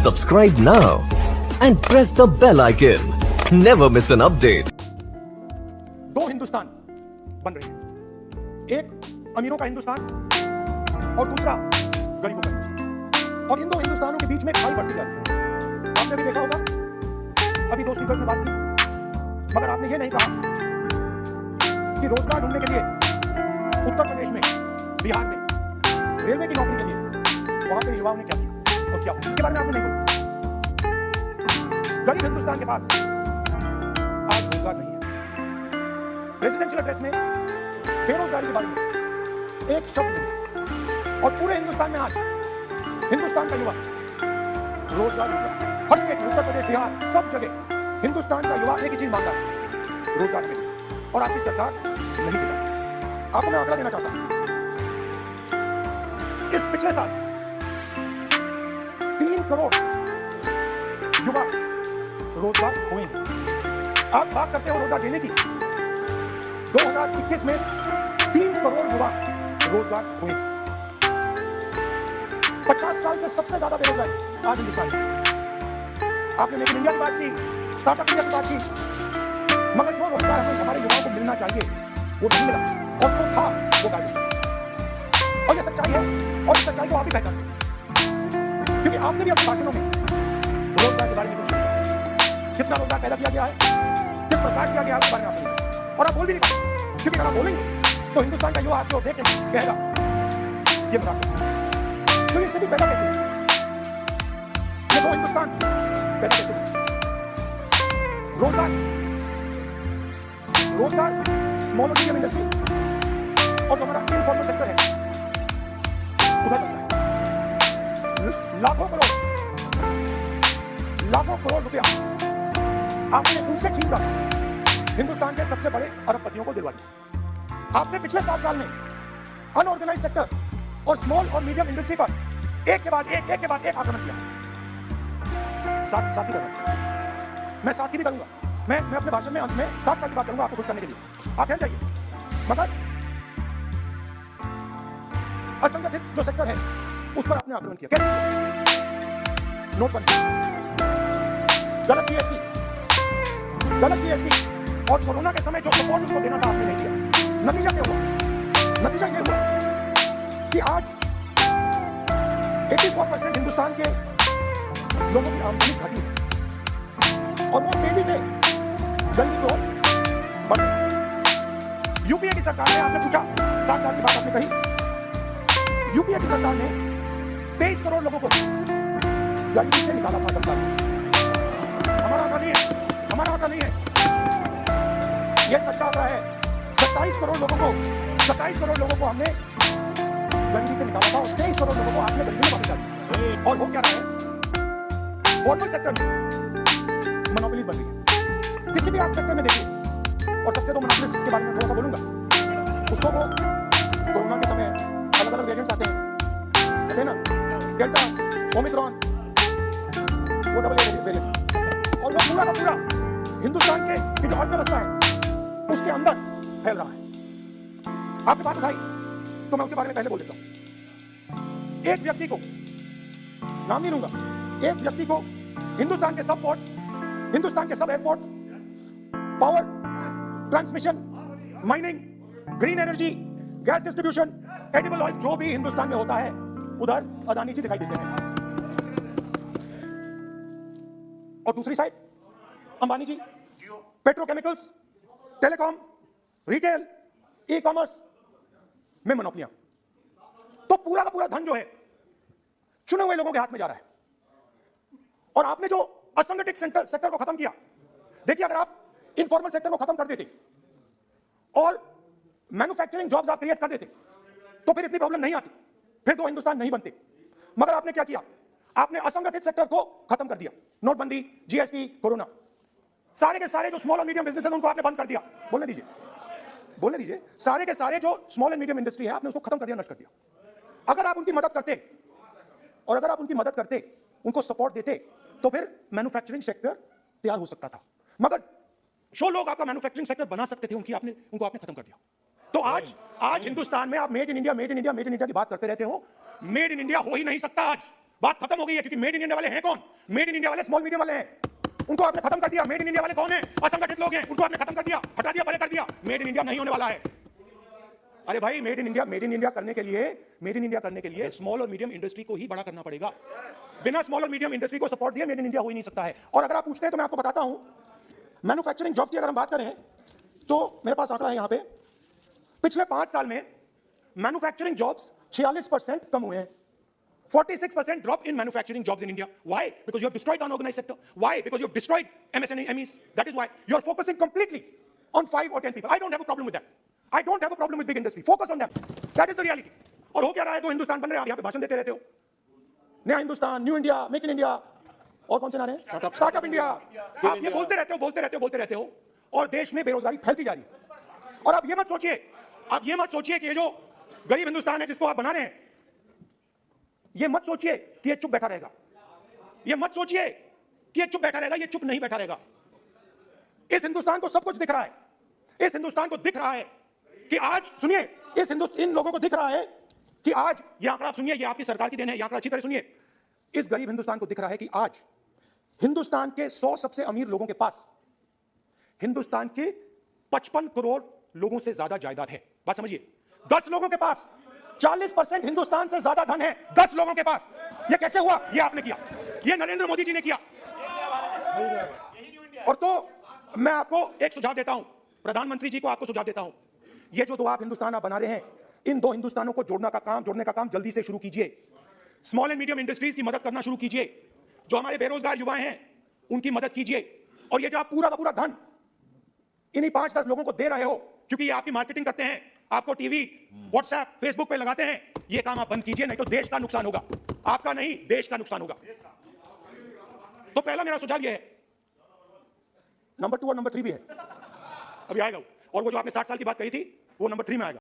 Subscribe now and press the bell icon. Never miss an update. दो हिंदुस्तान बन रहे हैं, एक अमीरों का हिंदुस्तान और दूसरा गरीबों का हिंदुस्तान। और इन दो हिंदुस्तानों के बीच में खाई बढ़ती जा रही है। आपने भी देखा होगा, अभी दो स्पीकर्स ने बात की, मगर आपने ये नहीं कहा कि रोजगार ढूंढने के लिए उत्तर प्रदेश में, बिहार में रेलवे की नौकरी के लिए वहां के युवाओं ने क्या किया और क्या हुआ, इसके बारे में आपने नहीं बोला। गरीब हिंदुस्तान के पास आज रोजगार नहीं है। रेजिडेंशियल एड्रेस में बेरोजगारी के बारे में एक शब्द नहीं। और पूरे हिंदुस्तान में आज हिंदुस्तान का युवा रोजगार ढूंढ रहा है। हर स्टेट, उत्तर प्रदेश, बिहार, सब जगह हिंदुस्तान का युवा एक ही चीज मांग रहा है, रोजगार मिले, और आपकी सरकार नहीं दे रही। आपको मैं आंकड़ा देना चाहता हूं, इस पिछले साल 3 करोड़ युवा रोजगार हुए हैं। आप बात करते हो रोजगार देने की, 2021 में 3 करोड़ युवा रोजगार हुए। 50 साल से सबसे ज्यादा बेरोजगारी आज हिंदुस्तान में। आपने मेक इन इंडिया की बात की, स्टार्टअप इंडिया की बात की, मगर जो रोजगार हमें हमारे युवाओं को मिलना चाहिए वो नहीं मिला, और जो था वो गायब। और ये सच्चाई है, और इस सच्चाई को आप ही पहचानते हैं, क्योंकि आपने भी अपने भाषणों में रोजगार के बारे में कुछ नहीं कहा। कितना रोजगार पैदा किया गया है, किस प्रकार किया गया है, उसके बारे में आपने नहीं कहा, और आप बोल भी नहीं पाए, क्योंकि अगर आप बोलेंगे तो हिंदुस्तान का युवा आपको देख के कहेगा ये मजाक है। तो ये स्थिति पैदा कैसे हुई? ये दो हिंदुस्तान पैदा कैसे हुई? रोजगार स्मॉल और मीडियम इंडस्ट्री और जो हमारा इनफॉर्मल सेक्टर है उधर बनता है। लाखों करोड़ रुपया आपने उनसे छीन कर हिंदुस्तान के सबसे बड़े अरबपतियों को दिलवा दिया। आपने पिछले 7 साल में अनऑर्गेनाइज सेक्टर और स्मॉल और मीडियम इंडस्ट्री पर एक के बाद एक आक्रमण किया। साथ ही करूंगा, मैं साथ ही भी करूंगा, मैं अपने भाषण में अंत में 60 साल की बात करूंगा आपको खुश करने के लिए। आप कहना चाहिए, मगर असंगठित जो सेक्टर है उस पर आपने आक्रमण किया। कैसे किया? नोटबंदी, गलत जीएसटी और कोरोना के समय जो सपोर्ट उनको देना था आपने नहीं दिया। नतीजा क्या हुआ? कि आज 84% हिंदुस्तान के लोगों की आमदनी घटी है और वो तेजी से गरीबी की ओर बढ़ रही। यूपीए की सरकार ने, आपने पूछा 7 साल की बात आपने कही, यूपीए की सरकार ने 23 करोड़ लोगों को गरीबी से निकाला था 10 साल में। हमारा आंकड़ा नहीं है, यह सच्चा आंकड़ा है। 27 करोड़ लोगों को हमने गरीबी से निकाला था और 23 करोड़ लोगों को आपने गरीबी में वापस डाला। और वो क्या रहा है? फॉर्मल सेक्टर में मोनोपोलीज बन रही है। किसी भी आप सेक्टर में देखिए, और सबसे तो मोनोपोलिस्ट के बारे में थोड़ा सा बोलूंगा। उसको वो कोरोना के समय अलग-अलग वेरिएंट्स आते हैं ना, डेल्टा, ओमिक्रॉन, वो डबल वेरिएंट, और वो पूरा का पूरा हिंदुस्तान के जो अर्थव्यवस्था है उसके अंदर फैल रहा है। आपने बात उठाई तो मैं उसके बारे में पहले बोल देता हूं। एक व्यक्ति को, नाम नहीं लूंगा, एक व्यक्ति को हिंदुस्तान के सब पोर्ट्स, हिंदुस्तान के सब airport, power transmission, mining, green energy, gas distribution, edible oil, जो भी हिंदुस्तान में होता है उधर अदानी जी दिखाई देते हैं। और दूसरी side Ambani ji, petrochemicals, telecom, retail, e commerce में मोनोपोलियां। तो पूरा का पूरा धन जो है चुने हुए लोगों के हाथ में जा रहा है। और आपने जो असंगठित सेक्टर को खत्म किया, देखिए, अगर आप इनफॉर्मल सेक्टर को खत्म कर देते और मैन्युफैक्चरिंग जॉब्स आप क्रिएट कर देते तो फिर इतनी प्रॉब्लम नहीं आती, फिर दो हिंदुस्तान नहीं बनते। मगर आपने क्या किया? आपने असंगठित सेक्टर को खत्म कर दिया। नोटबंदी, जीएसटी, कोरोना, सारे के सारे जो स्मॉल और मीडियम बिजनेस है उनको आपने बंद कर दिया। बोलने दीजिए, सारे के सारे जो स्मॉल एंड मीडियम इंडस्ट्री है आपने उसको खत्म कर दिया, नष्ट कर दिया। अगर आप उनकी मदद करते, उनको सपोर्ट देते, तो फिर मैन्युफैक्चरिंग सेक्टर तैयार हो सकता था। मगर जो लोग आपका मैन्युफैक्चरिंग सेक्टर बना सकते थे उनको आपने खत्म कर दिया। तो आज हिंदुस्तान में आप मेड इन इंडिया की बात करते रहते हो। मेड इन इंडिया हो ही नहीं सकता आज। बात खत्म हो गई है, क्योंकि मेड इन इंडिया वाले हैं कौन? मेड इन इंडिया वाले स्मॉल मीडियम वाले हैं, उनको आपने खत्म कर दिया। मेड इन इंडिया वाले कौन है? असंगठित लोग हैं, उनको आपने खत्म कर दिया, हटा दिया, परे कर दिया। मेड इन इंडिया नहीं होने वाला है। अरे भाई, मेड इन इंडिया करने के लिए स्मॉल और मीडियम इंडस्ट्री को ही बड़ा करना पड़ेगा। बिना स्मॉल और मीडियम इंडस्ट्री को सपोर्ट दिए मेड इन इंडिया हो ही नहीं सकता है। और अगर आप पूछते हैं तो मैं आपको बताता हूं, मैन्युफैक्चरिंग जॉब्स की अगर हम बात करें तो मेरे पास आंकड़ा है यहां पे, पिछले 5 साल में मैन्युफैक्चरिंग जॉब्स 46% कम हुए हैं। 46% drop in manufacturing jobs in India. Why? Because you have destroyed the unorganized sector. Why? Because you have destroyed MSMEs. That is why you are focusing completely on 5 or 10 people. I don't have a problem with that. I don't have a problem with big industry. Focus on them. That is the reality. और हो क्या रहा है? तो हिंदुस्तान बन रहे हैं, आप यहाँ पे भाषण देते रहते हो, नया Hindustan, new India, make in India, और कौन से नारे हैं? Startup India. आप ये बोलते रहते हो और देश में बेरोजगारी फैलती जा रही है। और आप ये मत सोचिए कि ये जो गरीब हिंदुस्तान है जिसको आप बना रहे हैं, ये मत सोचिए कि ये चुप बैठा रहेगा। ये मत सोचिए कि ये चुप बैठा रहेगा, ये चुप नहीं बैठा रहेगा। इस हिंदुस्तान को सब कुछ दिख रहा है। इस हिंदुस्तान को दिख रहा है कि आज, सुनिए, इन लोगों को दिख रहा है कि आज, ये आंकड़ा आप सुनिए, ये आपकी सरकार की देन है, ये आंकड़ा अच्छी तरह सुनिए। इस गरीब हिंदुस्तान को दिख रहा है कि आज हिंदुस्तान के 100 सबसे अमीर लोगों के पास हिंदुस्तान के 55 करोड़ लोगों से ज्यादा जायदाद है। बात समझिए, 10 लोगों के पास 40% हिंदुस्तान से ज्यादा धन है। 10 लोगों के पास। ये कैसे हुआ? ये आपने किया, ये नरेंद्र मोदी जी ने किया। और तो मैं आपको एक सुझाव देता हूं, प्रधानमंत्री जी को आपको सुझाव देता हूं, ये जो 2 आप हिंदुस्तान आप बना रहे हैं, इन 2 हिंदुस्तानों को जोड़ने का काम जल्दी से शुरू कीजिए। स्मॉल एंड मीडियम इंडस्ट्रीज की मदद करना शुरू कीजिए। जो हमारे बेरोजगार युवा हैं उनकी मदद कीजिए। और ये जो आप पूरा का पूरा धन इन्हीं 5-10 लोगों को दे रहे हो, क्योंकि ये आपकी मार्केटिंग करते हैं, आपको टीवी, व्हाट्सएप, फेसबुक पे लगाते हैं, ये काम आप बंद कीजिए, नहीं तो देश का नुकसान होगा। आपका नहीं, देश का नुकसान होगा। तो पहला मेरा सुझाव ये है। नंबर 2 और नंबर 3 भी है, अभी आएगा वो। और वो जो आपने 60 साल की बात कही थी, वो नंबर 3 में आएगा।